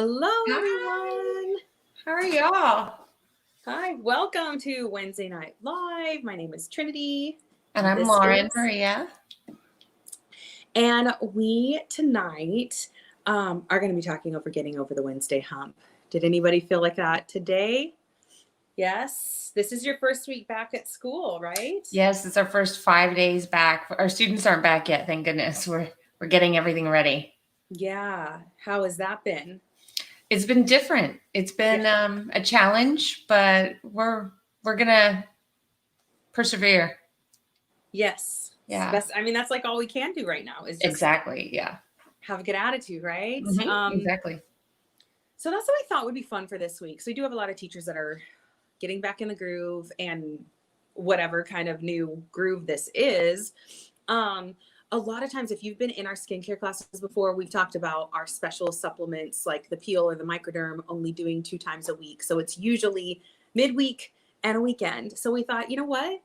Hello, Hi, everyone. how are y'all? Hi, welcome to Wednesday Night Live. My name is Trinity. And I'm This Lauren is, Maria. and we tonight are going to be talking over getting over the Wednesday hump. Did anybody feel like that today? Yes. This is your first week back at school, right? Yes, it's our first 5 days back. Our students aren't back yet, thank goodness. We're getting everything ready. Yeah. How has that been? It's been different. It's been Yeah. a challenge, but we're gonna persevere. Yes. Yeah, That's, I mean, that's like all we can do right now is just exactly. Yeah. have a good attitude, right? Exactly. So that's what I thought would be fun for this week. So we do have a lot of teachers that are getting back in the groove and whatever kind of new groove this is. Um, a lot of times, if you've been in our skincare classes before, we've talked about our special supplements like the peel or the microderm only doing 2 times a week. So it's usually midweek and a weekend. So we thought, you know what?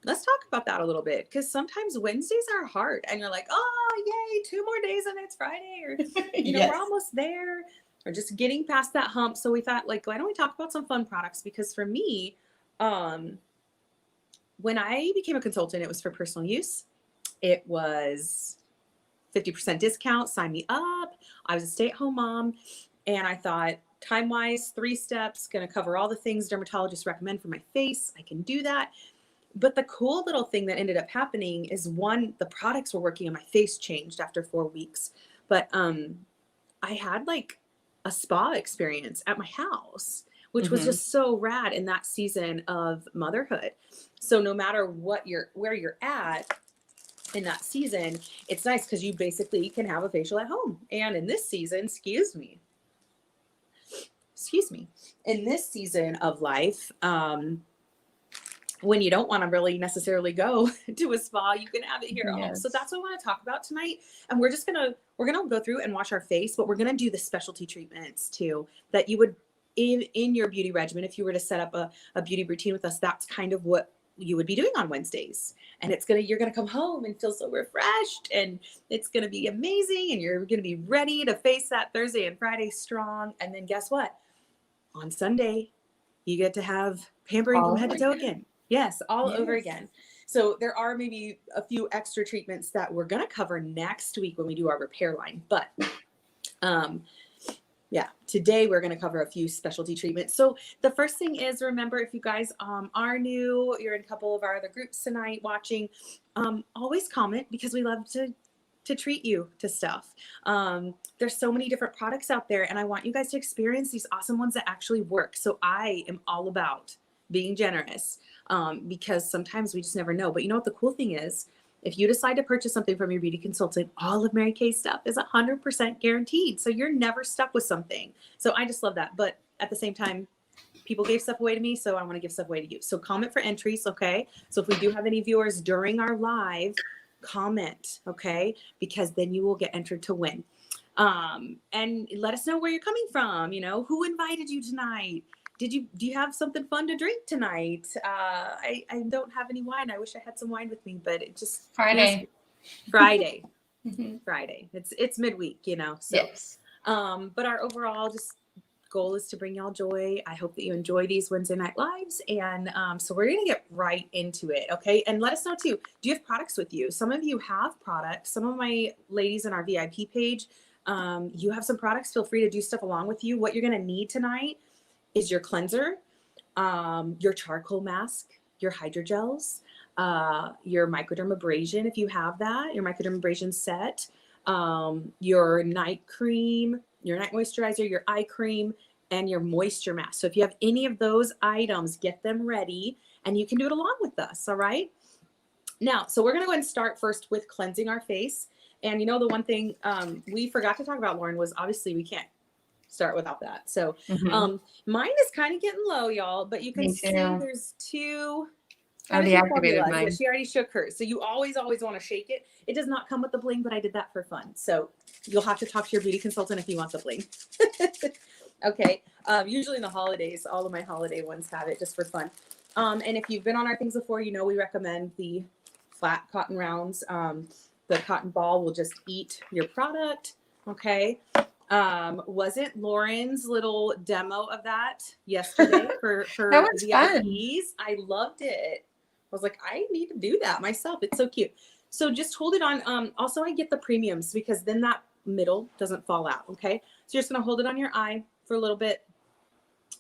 Let's talk about that a little bit because sometimes Wednesdays are hard and you're like, oh, yay, 2 more days and it's Friday, or, we're Yes. almost there, or just getting past that hump. So we thought, like, why don't we talk about some fun products? Because for me, um, when I became a consultant, it was for personal use. It was 50% discount, sign me up. I was a stay-at-home mom, and I thought, time-wise, 3 steps, going to cover all the things dermatologists recommend for my face. I can do that. But the cool little thing that ended up happening is, one, the products were working and my face changed after 4 weeks. But I had like a spa experience at my house, which was hmm just so rad in that season of motherhood. So no matter where you're at in that season, it's nice because you basically can have a facial at home. And in this season, excuse me, in this season of life, when you don't want to really necessarily go to a spa, you can have it here at home. So Yes. that's what I want to talk about tonight. And we're gonna go through and wash our face, but we're gonna do the specialty treatments too that you would in your beauty regimen. If you were to set up a beauty routine with us, that's kind of what you would be doing on Wednesdays. And you're gonna come home and feel so refreshed, and it's gonna be amazing, and you're gonna be ready to face that Thursday and Friday strong. And then guess what? On Sunday, you get to have pampering from All head over to toe again. again. Yes, all over Yes. again. So there are maybe a few extra treatments that we're going to cover next week when we do our repair line. But um, yeah, today we're going to cover a few specialty treatments. So the first thing is, remember, if you guys are new, you're in a couple of our other groups tonight watching, always comment because we love to treat you to stuff. There's so many different products out there, and I want you guys to experience these awesome ones that actually work. So I am all about being generous, because sometimes we just never know. But you know what the cool thing is? If you decide to purchase something from your beauty consultant, all of Mary Kay's stuff is 100% guaranteed. So you're never stuck with something. So I just love that. But at the same time, people gave stuff away to me, so I want to give stuff away to you. So comment for entries, okay? So if we do have any viewers during our live, comment, okay? Because then you will get entered to win. And let us know where you're coming from. Who invited you tonight? Do you have something fun to drink tonight? I don't have any wine. I wish I had some wine with me, but it just, Friday. Friday. hmm Friday. It's midweek, so Yes. but our overall just goal is to bring y'all joy. I hope that you enjoy these Wednesday night lives. And so we're going to get right into it. Okay. And let us know too. Do you have products with you? Some of you have products. Some of my ladies in our VIP page, you have some products. Feel free to do stuff along with you. What you're going to need tonight is your cleanser, your charcoal mask, your hydrogels, your microdermabrasion, if you have that, your microdermabrasion set, your night cream, your night moisturizer, your eye cream, and your moisture mask. So if you have any of those items, get them ready, and you can do it along with us. All right. Now, so we're going to go ahead and start first with cleansing our face. And the one thing we forgot to talk about, Lauren, was obviously we can't start without that. So hmm mine is kind of getting low, y'all, but you can Me see too. there's two. I How to do deactivated formulas. Yeah, mine. she already shook hers. So you always want to shake it. It does not come with the bling, but I did that for fun. So you'll have to talk to your beauty consultant if you want the bling. Okay. Usually in the holidays, all of my holiday ones have it just for fun. And if you've been on our things before, we recommend the flat cotton rounds. The cotton ball will just eat your product. Okay. Wasn't Lauren's little demo of that yesterday for That was fun. VIPs? I loved it. I was like, I need to do that myself. It's so cute. So just hold it on. Also, I get the premiums because then that middle doesn't fall out. Okay. So you're just going to hold it on your eye for a little bit.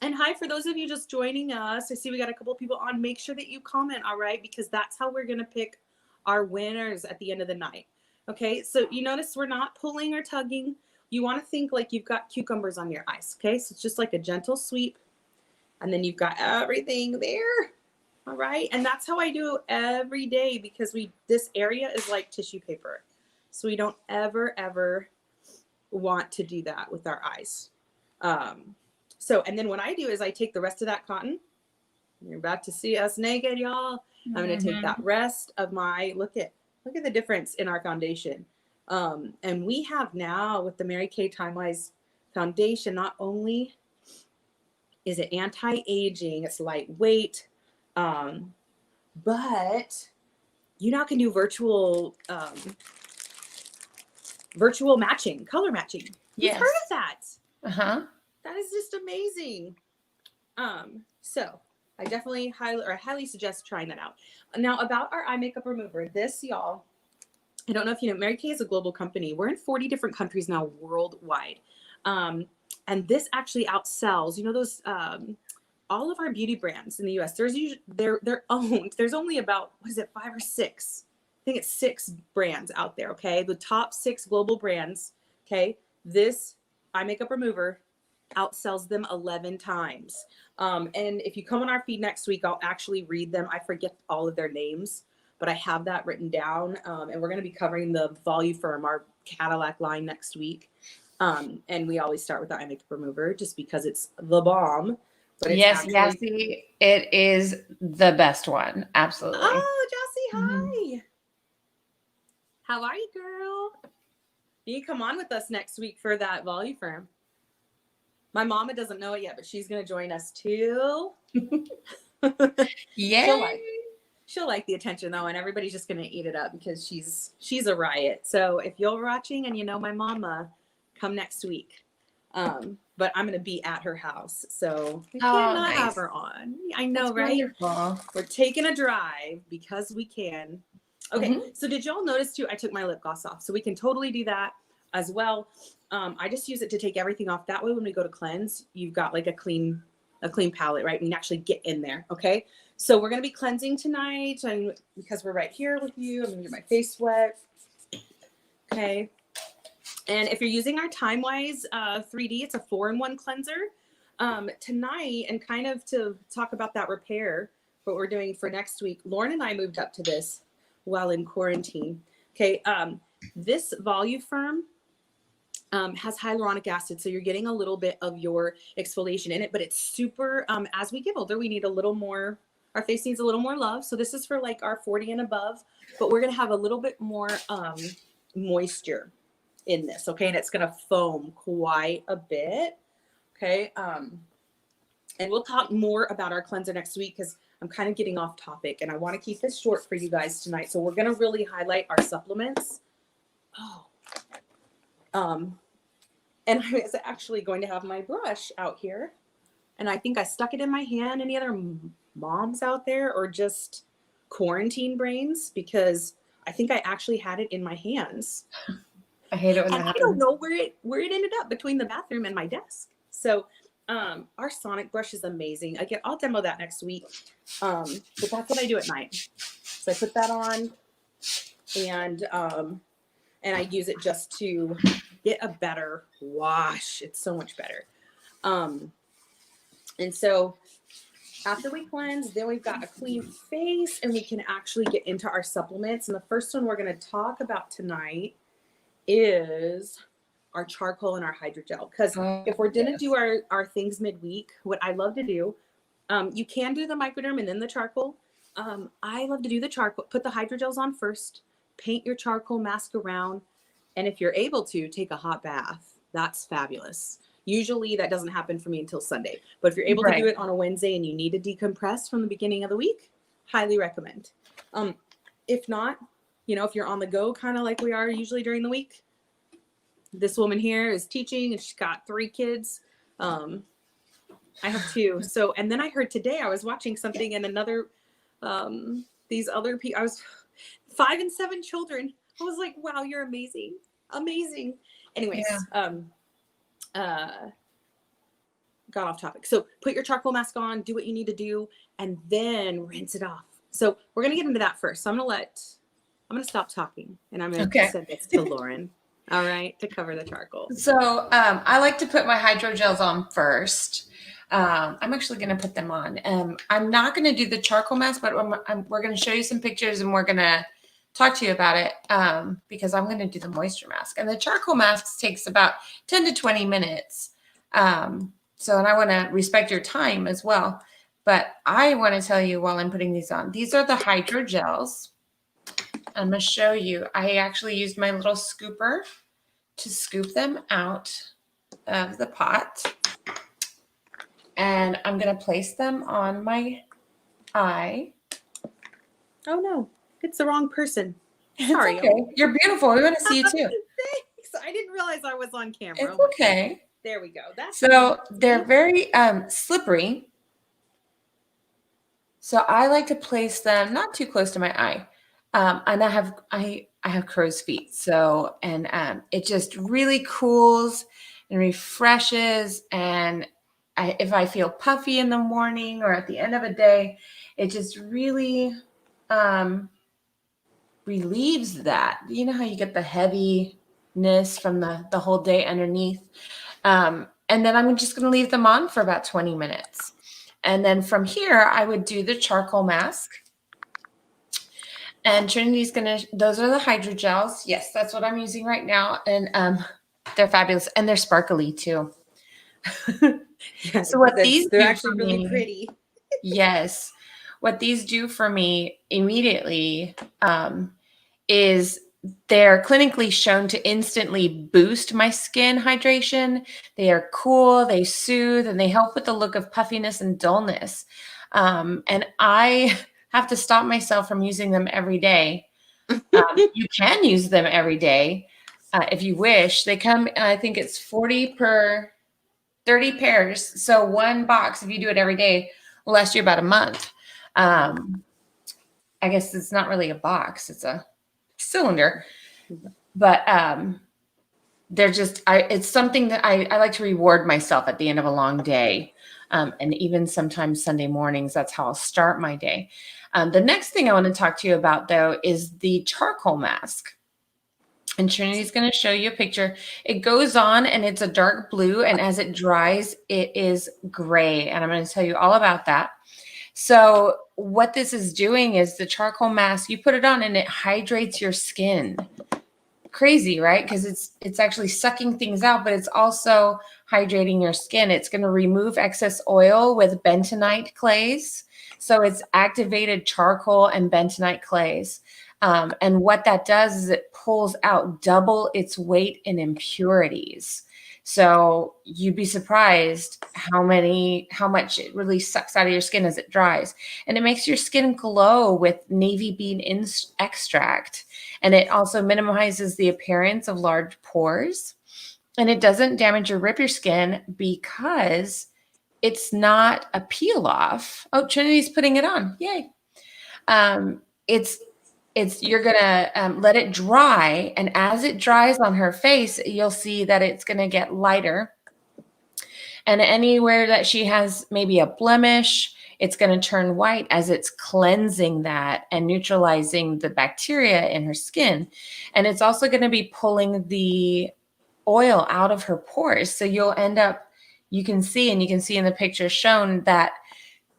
And hi, for those of you just joining us, I see we got a couple of people on. Make sure that you comment, all right? Because that's how we're going to pick our winners at the end of the night. Okay. So you notice we're not pulling or tugging. You want to think like you've got cucumbers on your eyes. Okay. So it's just like a gentle sweep. And then you've got everything there. All right. And that's how I do every day because this area is like tissue paper. So we don't ever want to do that with our eyes. And then what I do is I take the rest of that cotton. You're about to see us naked, y'all. I'm going to take that rest of my, look at the difference in our foundation. And we have now with the Mary Kay Time-Wise foundation, not only is it anti-aging, it's lightweight, but you now can do virtual matching, color matching. Yes. You've heard of that. Uh-huh. That is just amazing. So I definitely highly suggest trying that out. Now about our eye makeup remover, this y'all, I don't know if you know, Mary Kay is a global company. We're in 40 different countries now worldwide. And this actually outsells, those, all of our beauty brands in the US, there's usually, they're owned. There's only about, 5 or 6? I think it's 6 brands out there. Okay. The top 6 global brands. Okay. This eye makeup remover outsells them 11 times. And if you come on our feed next week, I'll actually read them. I forget all of their names, but I have that written down. And we're going to be covering the Voluform, our Cadillac line, next week. And we always start with the eye makeup remover just because it's the bomb. But it's Jessie, it is the best one. Absolutely. Oh, Jessie, hi. How are you, girl? You come on with us next week for that Voluform. My mama doesn't know it yet, but she's going to join us too. Yay. She'll like the attention though, and everybody's just going to eat it up because she's a riot. So if you're watching and you know my mama, come next week. But I'm going to be at her house, so I cannot have her on. I know, that's right? Wonderful. We're taking a drive because we can. Okay, so did y'all notice too, I took my lip gloss off, so we can totally do that as well. I just use it to take everything off. That way when we go to cleanse, you've got like a clean palette, right? We can actually get in there, okay? So we're going to be cleansing tonight, and because we're right here with you, I'm going to get my face wet. Okay. And if you're using our Time-Wise 3D, it's a 4-in-1 cleanser. Tonight, and kind of to talk about that repair, what we're doing for next week, Lauren and I moved up to this while in quarantine. Okay. This Voluform has hyaluronic acid, so you're getting a little bit of your exfoliation in it, but it's super, as we get older, we need a little more, our face needs a little more love. So this is for like our 40 and above, but we're going to have a little bit more moisture in this. Okay. And it's going to foam quite a bit. Okay. And we'll talk more about our cleanser next week because I'm kind of getting off topic and I want to keep this short for you guys tonight. So we're going to really highlight our supplements. And I was actually going to have my brush out here, and I think I stuck it in my hand. Any other moms out there or just quarantine brains? Because I think I actually had it in my hands. I hate it when that happens. I don't know where it ended up between the bathroom and my desk. So our Sonic brush is amazing. I'll demo that next week. But that's what I do at night. So I put that on, and I use it just to get a better wash. It's so much better. And so after we cleanse, then we've got a clean face and we can actually get into our supplements. And the first one we're going to talk about tonight is our charcoal and our hydrogel. Because if we're going to do our things midweek, what I love to do, you can do the microderm and then the charcoal. I love to do the charcoal, put the hydrogels on first, paint your charcoal mask around. And if you're able to, take a hot bath. That's fabulous. Usually that doesn't happen for me until Sunday. But if you're able to do it on a Wednesday and you need to decompress from the beginning of the week, highly recommend. If not, if you're on the go, kind of like we are usually during the week, this woman here is teaching and she's got 3 kids. I have 2. So, and then I heard today, I was watching something and another, these other people, I was 5 and 7 children. I was like, wow, you're amazing. Amazing. Anyways, got off topic. So put your charcoal mask on, do what you need to do, and then rinse it off. So we're going to get into that first. So I'm going to stop talking and I'm going to send this to Lauren. All right. To cover the charcoal. So I like to put my hydrogels on first. I'm actually going to put them on. I'm not going to do the charcoal mask, but we're going to show you some pictures and we're going to talk to you about it because I'm going to do the moisture mask. And the charcoal mask takes about 10 to 20 minutes. And I want to respect your time as well. But I want to tell you while I'm putting these on, these are the hydrogels. I'm going to show you. I actually used my little scooper to scoop them out of the pot. And I'm going to place them on my eye. Oh, no. It's the wrong person. Sorry. It's okay. You're beautiful. We want to see you too. Thanks. I didn't realize I was on camera. It's okay. There we go. So they're very slippery. So I like to place them not too close to my eye. And I have crow's feet. So, and it just really cools and refreshes. And if I feel puffy in the morning or at the end of a day, it just really relieves that. You know how you get the heaviness from the whole day underneath. And then I'm just going to leave them on for about 20 minutes. And then from here, I would do the charcoal mask. And Trinity's those are the hydrogels. Yes, that's what I'm using right now. And they're fabulous. And they're sparkly too. Yeah, so what they're actually really pretty. Yes. What these do for me immediately is they're clinically shown to instantly boost my skin hydration. They are cool, they soothe, and they help with the look of puffiness and dullness. And I have to stop myself from using them every day. You can use them every day if you wish. They come, I think it's 40 per 30 pairs. So one box, if you do it every day, will last you about a month. I guess it's not really a box. It's a cylinder, but they're just, it's something that I like to reward myself at the end of a long day. And even sometimes Sunday mornings, that's how I'll start my day. The next thing I want to talk to you about though, is the charcoal mask. And Trinity's going to show you a picture. It goes on and it's a dark blue. And as it dries, it is gray. And I'm going to tell you all about that. So what this is doing is the charcoal mask, you put it on and it hydrates your skin. Crazy, right? Because it's actually sucking things out, but it's also hydrating your skin. It's going to remove excess oil with bentonite clays. So it's activated charcoal and bentonite clays. And what that does is it pulls out double its weight in impurities. So you'd be surprised how much it really sucks out of your skin as it dries. And it makes your skin glow with navy bean extract. And it also minimizes the appearance of large pores. And it doesn't damage or rip your skin because it's not a peel off. Oh, Trinity's putting it on. Yay. You're going to let it dry. And as it dries on her face, you'll see that it's going to get lighter. And anywhere that she has maybe a blemish, it's going to turn white as it's cleansing that and neutralizing the bacteria in her skin. And it's also going to be pulling the oil out of her pores. So you'll end up, you can see in the picture shown that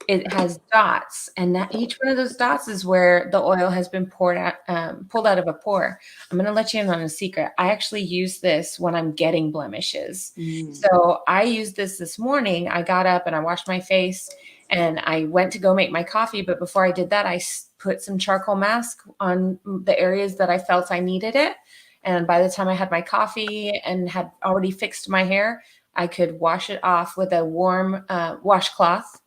it has dots, and that each one of those dots is where the oil has been pulled out of a pore. I'm going to let you in on a secret. I actually use this when I'm getting blemishes. So I used this morning. I got up and I washed my face and I went to go make my coffee. But before I did that, I put some charcoal mask on the areas that I felt I needed it. And by the time I had my coffee and had already fixed my hair, I could wash it off with a warm washcloth.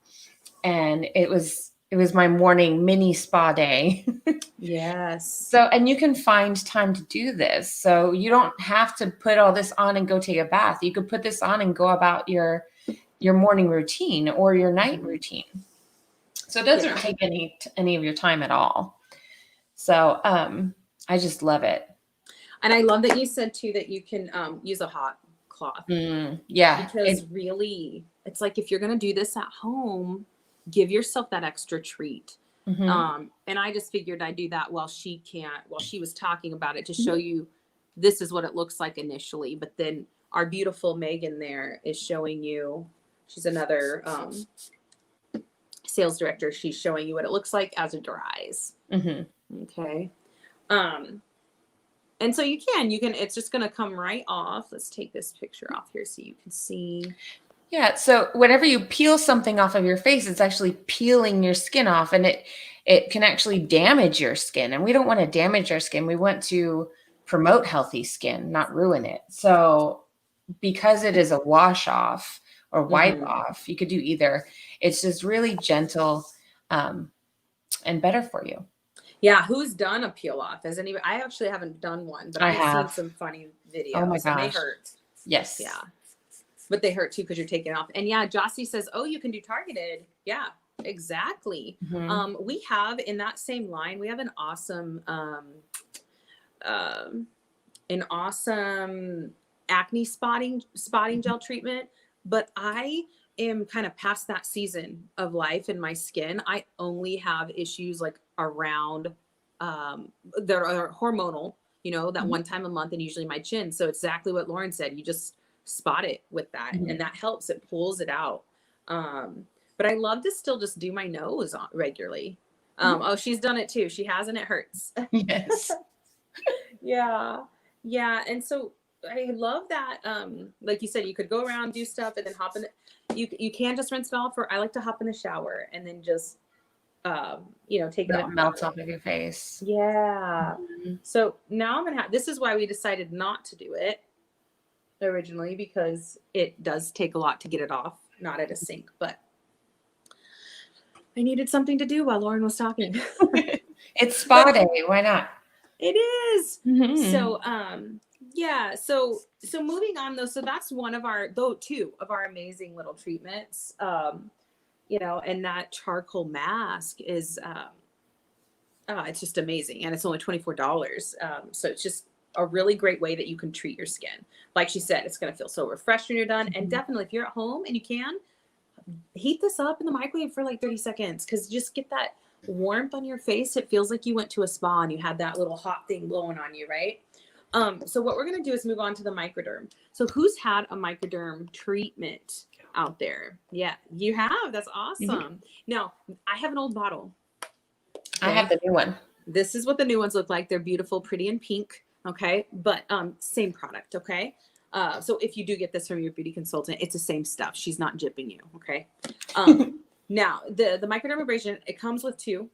And it was it was my morning mini spa day. Yes. So, and you can find time to do this. So you don't have to put all this on and go take a bath. You could put this on and go about your morning routine or your night routine. So it doesn't take any of your time at all. So I just love it. And I love that you said too that you can use a hot cloth. Yeah. Because really, it's like if you're going to do this at home, give yourself that extra treat. And I just figured I'd do that while she was talking about it to show you this is what it looks like initially. But then our beautiful Megan there is showing you, she's another sales director. She's showing you what it looks like as it dries. Okay. And so you can, it's just going to come right off. Let's take this picture off here so you can see. Yeah. So whenever you peel something off of your face, it's actually peeling your skin off, and it can actually damage your skin. And we don't want to damage our skin. We want to promote healthy skin, not ruin it. So because it is a wash off or wipe off, you could do either. It's just really gentle and better for you. Yeah, who's done a peel off? Has anybody? I actually haven't done one, but I've seen some funny videos. Oh my gosh. And they hurt. Yes. Yeah. But they hurt too because you're taking it off. And yeah, Jossie says, oh, you can do targeted. Yeah, exactly. We have in that same line, we have an awesome acne spotting gel treatment. But I am kind of past that season of life in my skin. I only have issues like around that are hormonal, that one time a month, and usually my chin. So exactly what Lauren said, you just spot it with that, and that helps. It pulls it out. But I love to still just do my nose regularly. Oh, she's done it too. She has, and it hurts. Yes. Yeah. And so I love that. Like you said, you could go around, do stuff, and then hop in. You can just rinse it off, or I like to hop in the shower and then just, take it off. Melts off of your face. Yeah. So now this is why we decided not to do it originally, because it does take a lot to get it off, not at a sink, but I needed something to do while Lauren was talking. It's spa day. Why not? It is. So, yeah. So moving on though. So that's two of our amazing little treatments. And that charcoal mask is, it's just amazing. And it's only $24. So it's just a really great way that you can treat your skin. Like she said, it's going to feel so refreshed when you're done. And definitely if you're at home and you can, heat this up in the microwave for like 30 seconds. Cause just get that warmth on your face. It feels like you went to a spa and you had that little hot thing blowing on you, right? So what we're going to do is move on to the microderm. So who's had a microderm treatment out there? Yeah, you have. That's awesome. Now, I have an old bottle. Okay. I have the new one. This is what the new ones look like. They're beautiful, pretty, and pink. Okay. But same product. Okay. So if you do get this from your beauty consultant, it's the same stuff. She's not jipping you. Okay. Now the microdermabrasion, it comes with two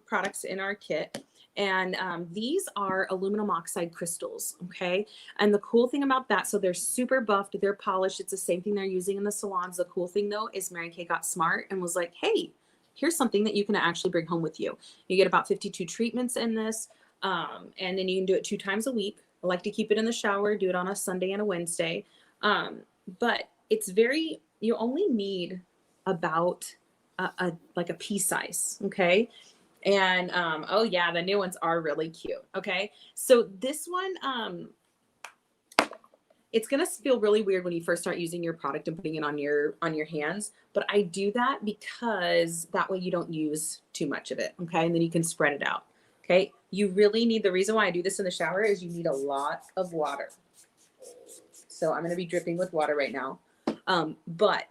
products in our kit. And these are aluminum oxide crystals. Okay. And the cool thing about that, so they're super buffed, they're polished. It's the same thing they're using in the salons. The cool thing though, is Mary Kay got smart and was like, hey, here's something that you can actually bring home with you. You get about 52 treatments in this. And then you can do it 2 times a week. I like to keep it in the shower, do it on a Sunday and a Wednesday. But it's you only need about a pea size. Okay. And, oh yeah, the new ones are really cute. Okay. So this one, it's going to feel really weird when you first start using your product and putting it on your hands. But I do that because that way you don't use too much of it. Okay. And then you can spread it out. Okay. You really need, the reason why I do this in the shower is you need a lot of water. So I'm going to be dripping with water right now. But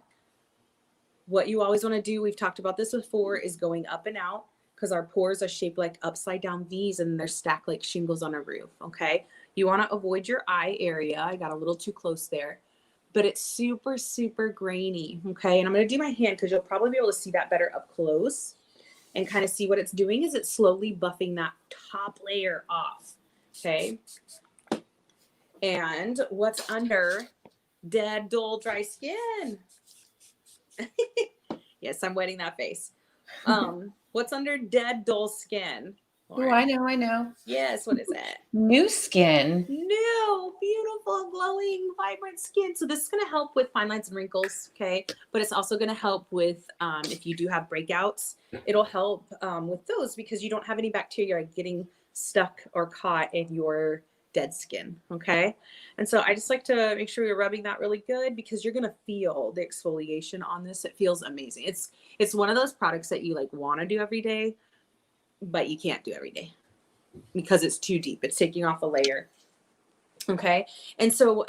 what you always want to do, we've talked about this before, is going up and out, because our pores are shaped like upside down V's and they're stacked like shingles on a roof. Okay. You want to avoid your eye area. I got a little too close there, but it's super, super grainy. Okay. And I'm going to do my hand because you'll probably be able to see that better up close and kind of see what it's doing is it's slowly buffing that top layer off. Okay. And what's under dead, dull, dry skin? Yes, I'm wetting that face. What's under dead, dull skin? Oh, Lauren? I know. Yes, what is it? New skin. New, beautiful, glowing, vibrant skin. So this is going to help with fine lines and wrinkles, okay? But it's also going to help with if you do have breakouts, it'll help with those because you don't have any bacteria getting stuck or caught in your dead skin, okay? And so I just like to make sure you're rubbing that really good because you're going to feel the exfoliation on this. It feels amazing. It's one of those products that you like want to do every day, but you can't do every day because it's too deep. It's taking off a layer. Okay. And so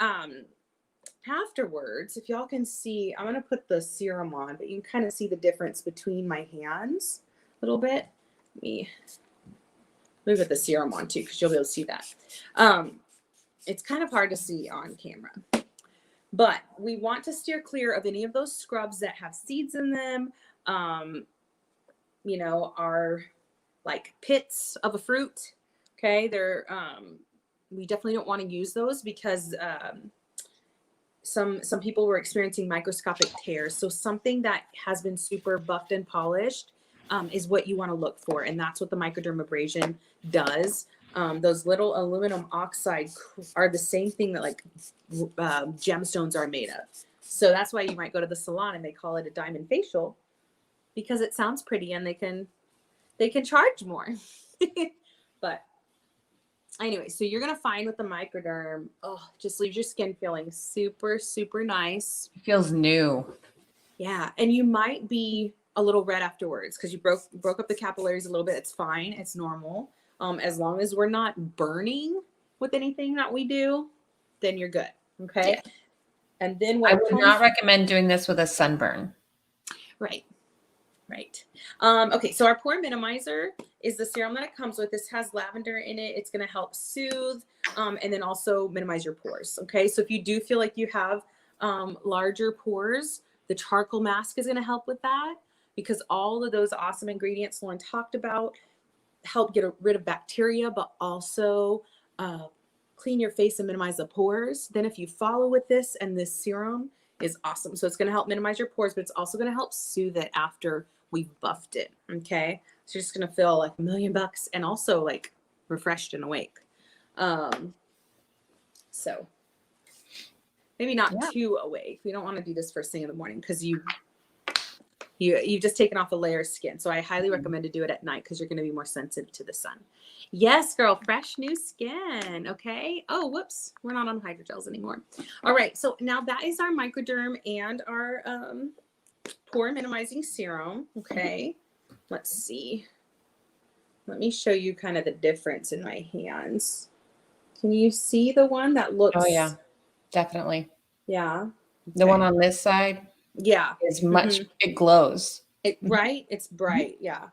afterwards, if y'all can see, I'm going to put the serum on, but you can kind of see the difference between my hands a little bit. Let me put the serum on too, because you'll be able to see that. It's kind of hard to see on camera, but we want to steer clear of any of those scrubs that have seeds in them, are like pits of a fruit. Okay. They're, we definitely don't want to use those because some people were experiencing microscopic tears. So something that has been super buffed and polished is what you want to look for. And that's what the microdermabrasion does. Those little aluminum oxide are the same thing that like gemstones are made of. So that's why you might go to the salon and they call it a diamond facial because it sounds pretty and they can charge more. But anyway, so you're going to find with the microderm, just leaves your skin feeling super, super nice. It feels new. Yeah. And you might be a little red afterwards because you broke up the capillaries a little bit. It's fine. It's normal. As long as we're not burning with anything that we do, then you're good. Okay. Yeah. And then I would not recommend doing this with a sunburn. Right. Okay, so our pore minimizer is the serum that it comes with. This has lavender in it. It's going to help soothe and then also minimize your pores. Okay, so if you do feel like you have larger pores, the charcoal mask is going to help with that because all of those awesome ingredients Lauren talked about help get rid of bacteria, but also clean your face and minimize the pores. Then if you follow with this, and this serum is awesome. So it's going to help minimize your pores, but it's also going to help soothe it after we've buffed it. Okay. So you're just going to feel like $1,000,000 and also like refreshed and awake. So maybe not too awake. We don't want to do this first thing in the morning because you've just taken off a layer of skin. So I highly recommend to do it at night because you're going to be more sensitive to the sun. Yes, girl, fresh new skin. Okay. Oh, whoops. We're not on hydrogels anymore. All right. So now that is our microderm and our pore minimizing serum. Okay. Let's see. Let me show you kind of the difference in my hands. Can you see the one that looks? Oh, yeah, definitely. Yeah. Okay. The one on this side. Yeah. Is much, it glows. Right? It's bright. Yeah.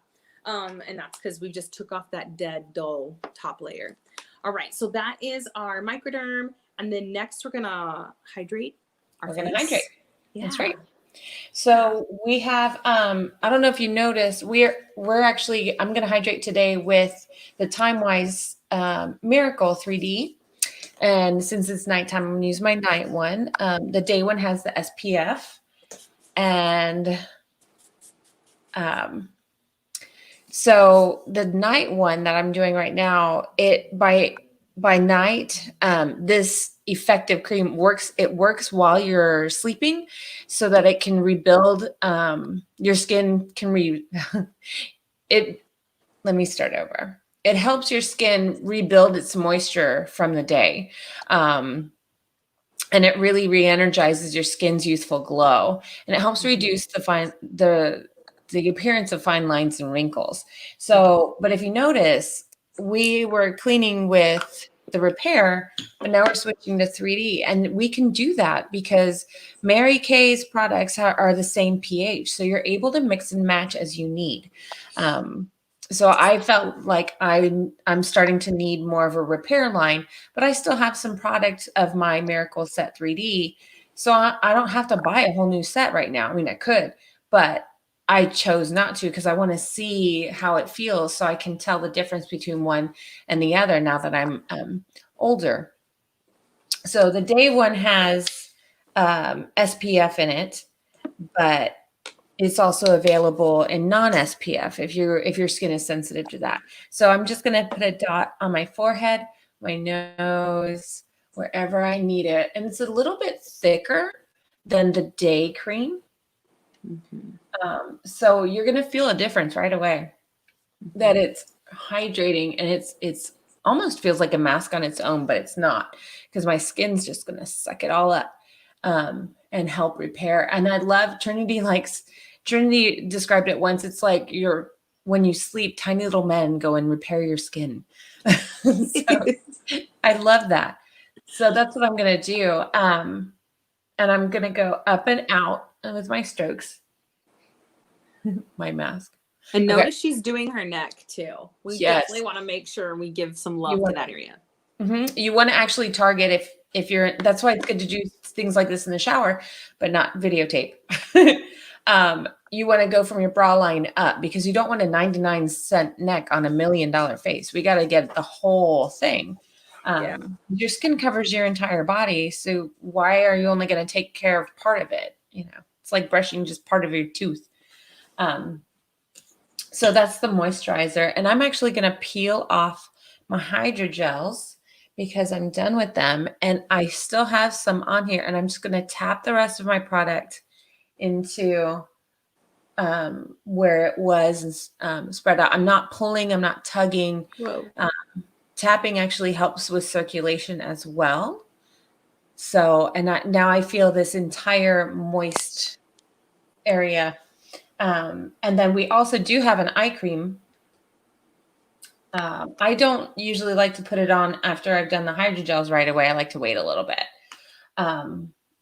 And that's because we just took off that dead, dull top layer. All right. So that is our microderm. And then next we're going to hydrate our face. We're going to hydrate. Yeah. That's right. So we have, I don't know if you noticed, we're actually, I'm going to hydrate today with the Time Wise Miracle 3D. And since it's nighttime, I'm going to use my night one. The day one has the SPF. And so the night one that I'm doing right now, it by night, this effective cream works. It works while you're sleeping, so that it can rebuild. Your skin can it. Let me start over. It helps your skin rebuild its moisture from the day. And it really re-energizes your skin's youthful glow, and it helps reduce the appearance of fine lines and wrinkles. So, but if you notice, we were cleaning with the repair, but now we're switching to 3D, and we can do that because Mary Kay's products are the same pH, so you're able to mix and match as you need. So I felt like I'm starting to need more of a repair line, but I still have some product of my Miracle Set 3D. So I don't have to buy a whole new set right now. I mean, I could, but I chose not to because I want to see how it feels so I can tell the difference between one and the other now that I'm older. So the day one has SPF in it, but it's also available in non-SPF if your skin is sensitive to that. So I'm just going to put a dot on my forehead, my nose, wherever I need it. And it's a little bit thicker than the day cream. So you're going to feel a difference right away that it's hydrating, and it's almost feels like a mask on its own, but it's not, because my skin's just going to suck it all up and help repair. And I love Trinity described it once. It's like when you sleep, tiny little men go and repair your skin. So I love that. So that's what I'm going to do. And I'm going to go up and out with my strokes, my mask. And Okay. notice she's doing her neck too. We Yes. definitely want to make sure we give some love to that area. You want to actually target if you're, that's why it's good to do things like this in the shower, but not videotape. You want to go from your bra line up, because you don't want a 99-cent neck on $1 million face. We got to get the whole thing. Your skin covers your entire body. So why are you only going to take care of part of it? It's like brushing just part of your tooth. So that's the moisturizer. And I'm actually going to peel off my hydrogels because I'm done with them. And I still have some on here. And I'm just going to tap the rest of my product into where it was spread out. I'm not pulling. I'm not tugging. Whoa. Tapping actually helps with circulation as well. So, and now I feel this entire moist area. And then we also do have an eye cream. I don't usually like to put it on after I've done the hydrogels right away. I like to wait a little bit.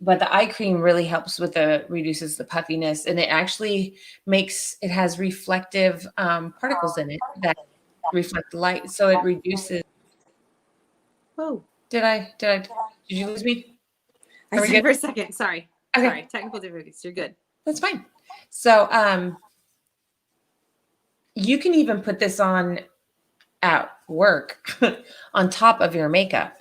But the eye cream really helps with reduces the puffiness, and it actually has reflective particles in it that reflect light. So it reduces. Whoa. Did you lose me? I said for a second. Sorry. Okay. Sorry. Technical difficulties. You're good. That's fine. So you can even put this on at work on top of your makeup.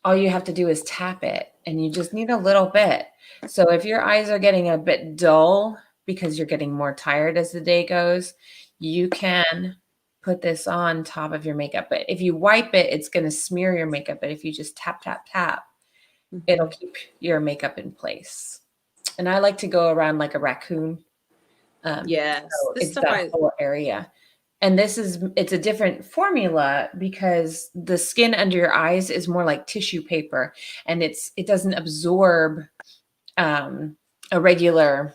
All you have to do is tap it, and you just need a little bit. So if your eyes are getting a bit dull because you're getting more tired as the day goes, you can put this on top of your makeup. But if you wipe it, it's going to smear your makeup. But if you just tap, tap, tap, it'll keep your makeup in place. And I like to go around like a raccoon. Yes. So it's that whole area. And it's a different formula because the skin under your eyes is more like tissue paper, and it doesn't absorb a regular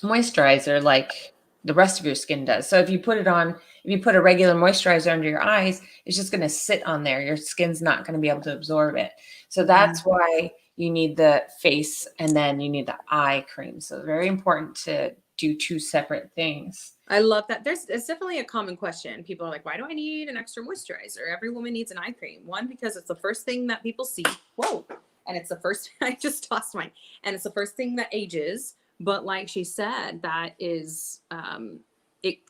moisturizer like the rest of your skin does. So if you put a regular moisturizer under your eyes, it's just going to sit on there. Your skin's not going to be able to absorb it. So that's why you need the face and then you need the eye cream. So very important to do two separate things. I love that. It's definitely a common question. People are like, why do I need an extra moisturizer? Every woman needs an eye cream. One, because it's the first thing that people see. Whoa. And it's the first, I just tossed mine. And it's the first thing that ages. But like she said, that is,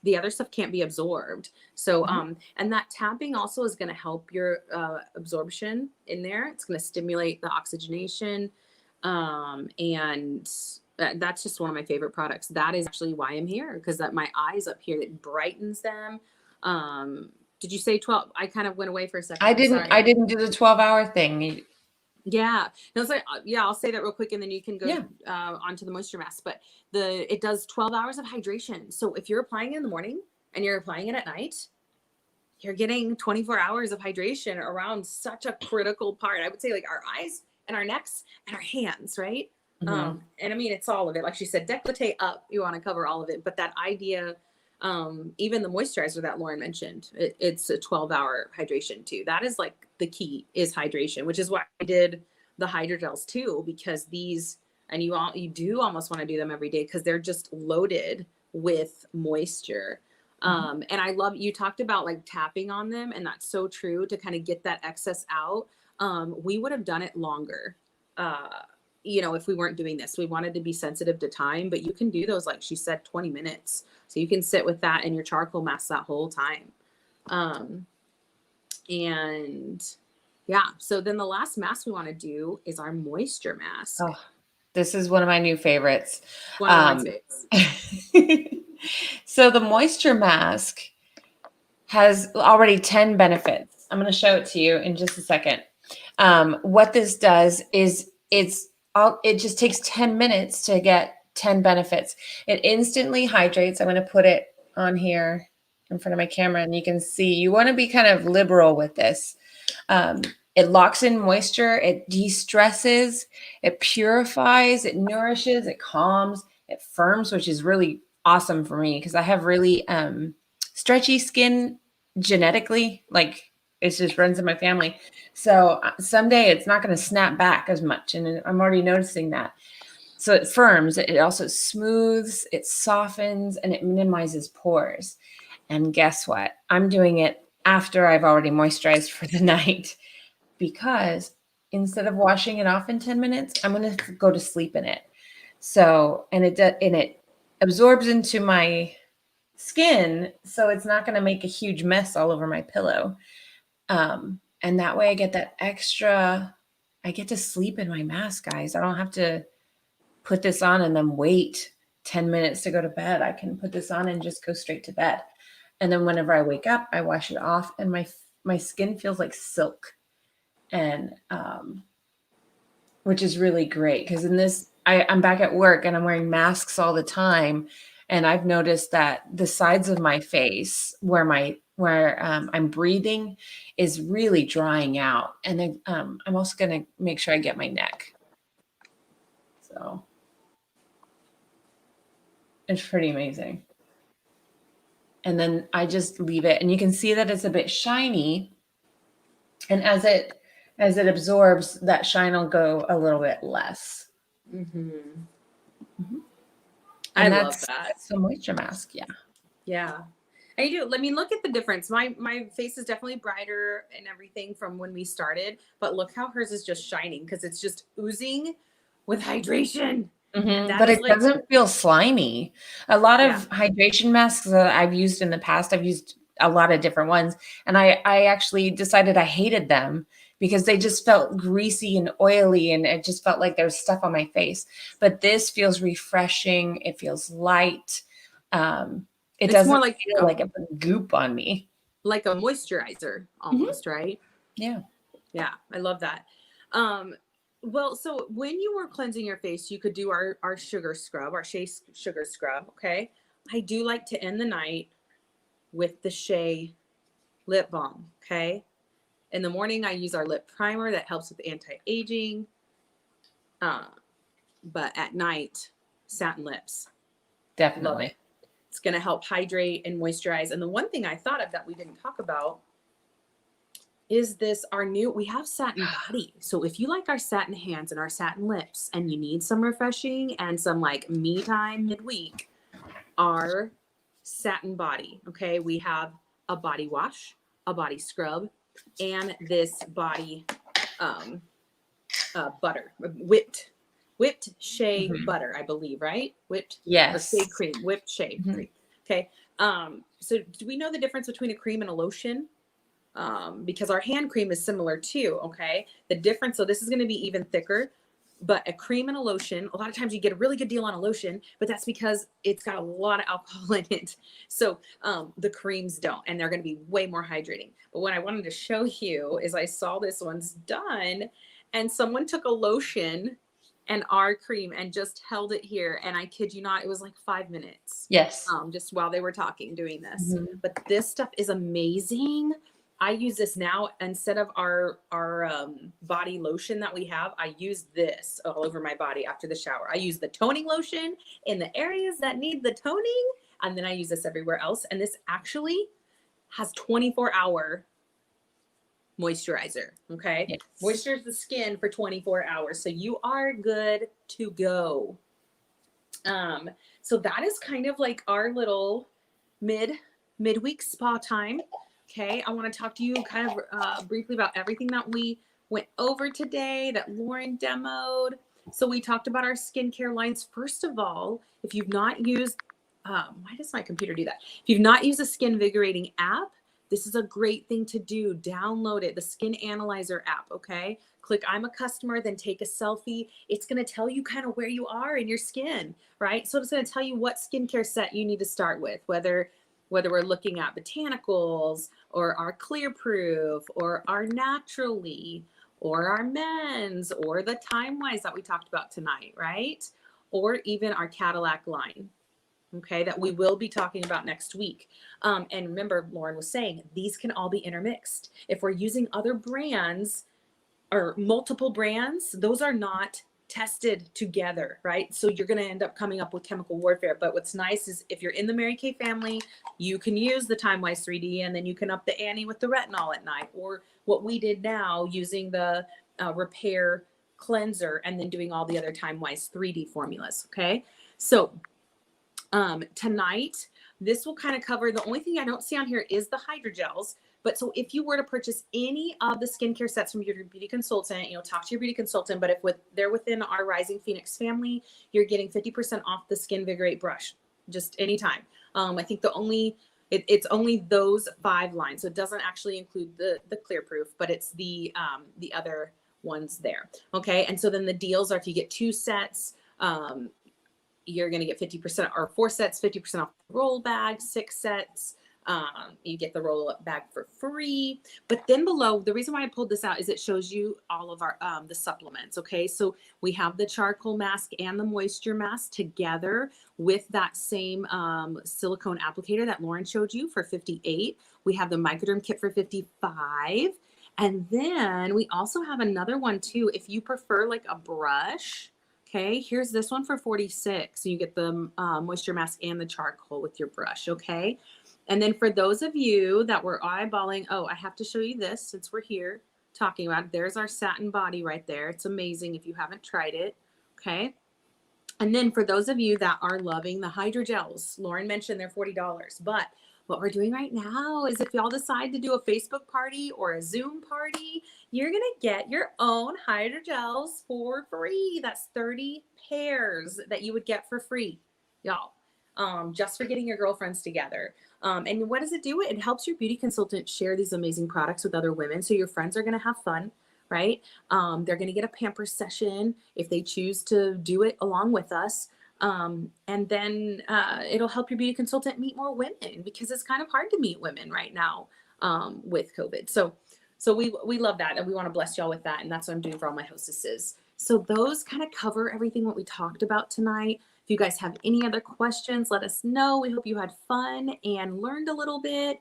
the other stuff can't be absorbed. So, and that tapping also is going to help your absorption in there. It's going to stimulate the oxygenation. And that's just one of my favorite products. That is actually why I'm here, because that my eyes up here, it brightens them. Did you say 12? I kind of went away for a second. I didn't do the 12-hour thing. Yeah. No, so, yeah, I'll say that real quick and then you can go onto the moisture mask. But it does 12 hours of hydration. So if you're applying it in the morning and you're applying it at night, you're getting 24 hours of hydration around such a critical part. I would say like our eyes and our necks and our hands, right? And I mean, it's all of it. Like she said, décolleté up, you want to cover all of it. But that idea, even the moisturizer that Lauren mentioned, it's a 12-hour hydration too. That is like the key is hydration, which is why I did the hydrogels too, because these, and you do almost want to do them every day because they're just loaded with moisture. And I love, you talked about like tapping on them, and that's so true to kind of get that excess out. We would have done it longer. If we weren't doing this, we wanted to be sensitive to time, but you can do those, like she said, 20 minutes. So you can sit with that and your charcoal mask that whole time. And yeah, so then the last mask we want to do is our moisture mask. This is one of my new favorites. One of my favorites. So the moisture mask has already 10 benefits. I'm going to show it to you in just a second. What this does is it just takes 10 minutes to get 10 benefits. It instantly hydrates. I'm going to put it on here in front of my camera and you can see. You want to be kind of liberal with this. It locks in moisture, it de-stresses, it purifies, it nourishes, it calms, it firms, which is really awesome for me because I have really stretchy skin genetically. Like it just runs in my family. So someday it's not going to snap back as much. And I'm already noticing that. So it firms, it also smooths, it softens, and it minimizes pores. And guess what? I'm doing it after I've already moisturized for the night because instead of washing it off in 10 minutes, I'm going to go to sleep in it. So, and it absorbs into my skin, so it's not going to make a huge mess all over my pillow. And that way I get that extra, I get to sleep in my mask, guys. I don't have to put this on and then wait 10 minutes to go to bed. I can put this on and just go straight to bed. And then whenever I wake up, I wash it off and my skin feels like silk. And which is really great because in this, I'm back at work and I'm wearing masks all the time. And I've noticed that the sides of my face where I'm breathing is really drying out. And then I'm also going to make sure I get my neck. So it's pretty amazing. And then I just leave it and you can see that it's a bit shiny. And as it absorbs, that shine will go a little bit less. Mm-hmm. Mm-hmm. I love that. That's a moisture mask. Yeah. Yeah. I do. Let me look at the difference. My face is definitely brighter and everything from when we started, but look how hers is just shining because it's just oozing with hydration. Mm-hmm. But it doesn't feel slimy. A lot of hydration masks that I've used in the past, I've used a lot of different ones. And I actually decided I hated them because they just felt greasy and oily and it just felt like there's stuff on my face. But this feels refreshing. It feels light. It doesn't more like feel like a goop on me. Like a moisturizer almost, right? Yeah. Yeah. I love that. Well, so when you were cleansing your face, you could do our sugar scrub, our Shea sugar scrub. Okay. I do like to end the night with the Shea lip balm. Okay. In the morning, I use our lip primer that helps with anti-aging. But at night, satin lips. Definitely. It's going to help hydrate and moisturize. And the one thing I thought of that we didn't talk about is this, we have satin body. So if you like our satin hands and our satin lips and you need some refreshing and some like me time midweek, our satin body. Okay. We have a body wash, a body scrub, and this body butter, whipped shea butter, I believe, right? Whipped or shea cream, whipped shea cream. Okay. So do we know the difference between a cream and a lotion? Because our hand cream is similar too. Okay. The difference, so this is going to be even thicker, but a cream and a lotion, a lot of times you get a really good deal on a lotion, but that's because it's got a lot of alcohol in it. So the creams don't, and they're going to be way more hydrating. But what I wanted to show you is I saw this one's done and someone took a lotion and our cream and just held it here. And I kid you not, it was like 5 minutes. Yes. Just while they were talking, doing this. But this stuff is amazing. I use this now instead of our body lotion that we have. I use this all over my body after the shower. I use the toning lotion in the areas that need the toning. And then I use this everywhere else. And this actually has 24-hour moisturizer. Okay. Yes. Moisturize the skin for 24 hours. So you are good to go. So that is kind of like our little midweek spa time. Okay. I want to talk to you kind of briefly about everything that we went over today that Lauren demoed. So we talked about our skincare lines. First of all, if you've not used, why does my computer do that? If you've not used a Skin Vigorating app, this is a great thing to do. Download it, the Skin Analyzer app, okay? click I'm a customer, then take a selfie. It's going to tell you kind of where you are in your skin, right? So it's going to tell you what skincare set you need to start with, whether we're looking at botanicals or our clear proof or our naturally or our men's or the time wise that we talked about tonight, right? Or even our Cadillac line, okay, that we will be talking about next week. And remember, Lauren was saying these can all be intermixed. If we're using other brands or multiple brands, those are not tested together, right? So you're going to end up coming up with chemical warfare. But what's nice is if you're in the Mary Kay family, you can use the Time Wise 3D, and then you can up the ante with the retinol at night, or what we did now using the repair cleanser and then doing all the other Time Wise 3D formulas. Okay. So tonight, this will kind of cover, the only thing I don't see on here is the hydrogels. But so if you were to purchase any of the skincare sets from your beauty consultant, talk to your beauty consultant, but if they're within our Rising Phoenix family, you're getting 50% off the Skin Vigorate brush, just anytime. I think it's only those 5 lines. So it doesn't actually include the Clear Proof, but it's the other ones there. Okay. And so then the deals are if you get 2 sets, you're going to get 50% or 4 sets, 50% off the roll bag, 6 sets. You get the roll up bag for free. But then below, the reason why I pulled this out is it shows you all of our, the supplements. Okay. So we have the charcoal mask and the moisture mask together with that same, silicone applicator that Lauren showed you for 58. We have the microderm kit for 55. And then we also have another one too. If you prefer like a brush, okay, here's this one for 46. So you get the moisture mask and the charcoal with your brush, okay? And then for those of you that were eyeballing, oh, I have to show you this since we're here talking about it. There's our satin body right there. It's amazing if you haven't tried it, okay? And then for those of you that are loving the hydrogels, Lauren mentioned they're $40, but what we're doing right now is if y'all decide to do a Facebook party or a Zoom party, you're going to get your own hydrogels for free. That's 30 pairs that you would get for free, y'all, just for getting your girlfriends together. And what does it do? It helps your beauty consultant share these amazing products with other women. So your friends are going to have fun, right? They're going to get a pamper session if they choose to do it along with us. And then it'll help your beauty consultant meet more women because it's kind of hard to meet women right now with COVID. So we love that, and we want to bless y'all with that. And that's what I'm doing for all my hostesses. So those kind of cover everything what we talked about tonight. If you guys have any other questions, let us know. We hope you had fun and learned a little bit.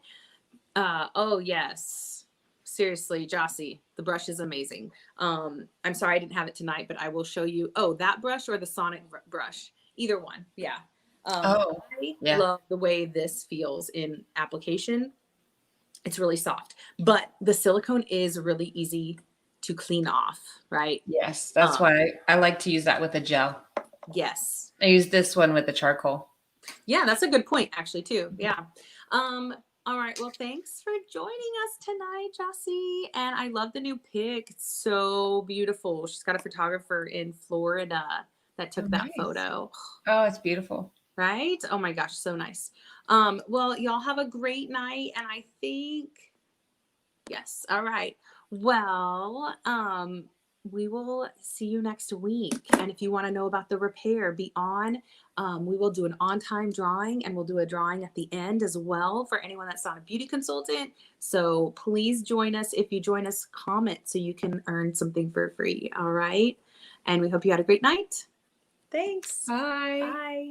Oh yes, seriously, Jossie, the brush is amazing. I'm sorry I didn't have it tonight, but I will show you. Oh, that brush or the Sonic brush. Either one. Yeah. I love the way this feels in application. It's really soft, but the silicone is really easy to clean off, right? Yes. That's why I like to use that with a gel. Yes. I use this one with the charcoal. Yeah, that's a good point actually too. Yeah. All right. Well, thanks for joining us tonight, Jossie. And I love the new pic. It's so beautiful. She's got a photographer in Florida that took that photo. Oh, it's beautiful. Right? Oh my gosh, so nice. Well, y'all have a great night. And I think, yes. All right. Well, we will see you next week. And if you want to know about the repair, be on. We will do an on-time drawing, and we'll do a drawing at the end as well for anyone that's not a beauty consultant. So please join us. If you join us, comment so you can earn something for free. All right. And we hope you had a great night. Thanks. Bye. Bye.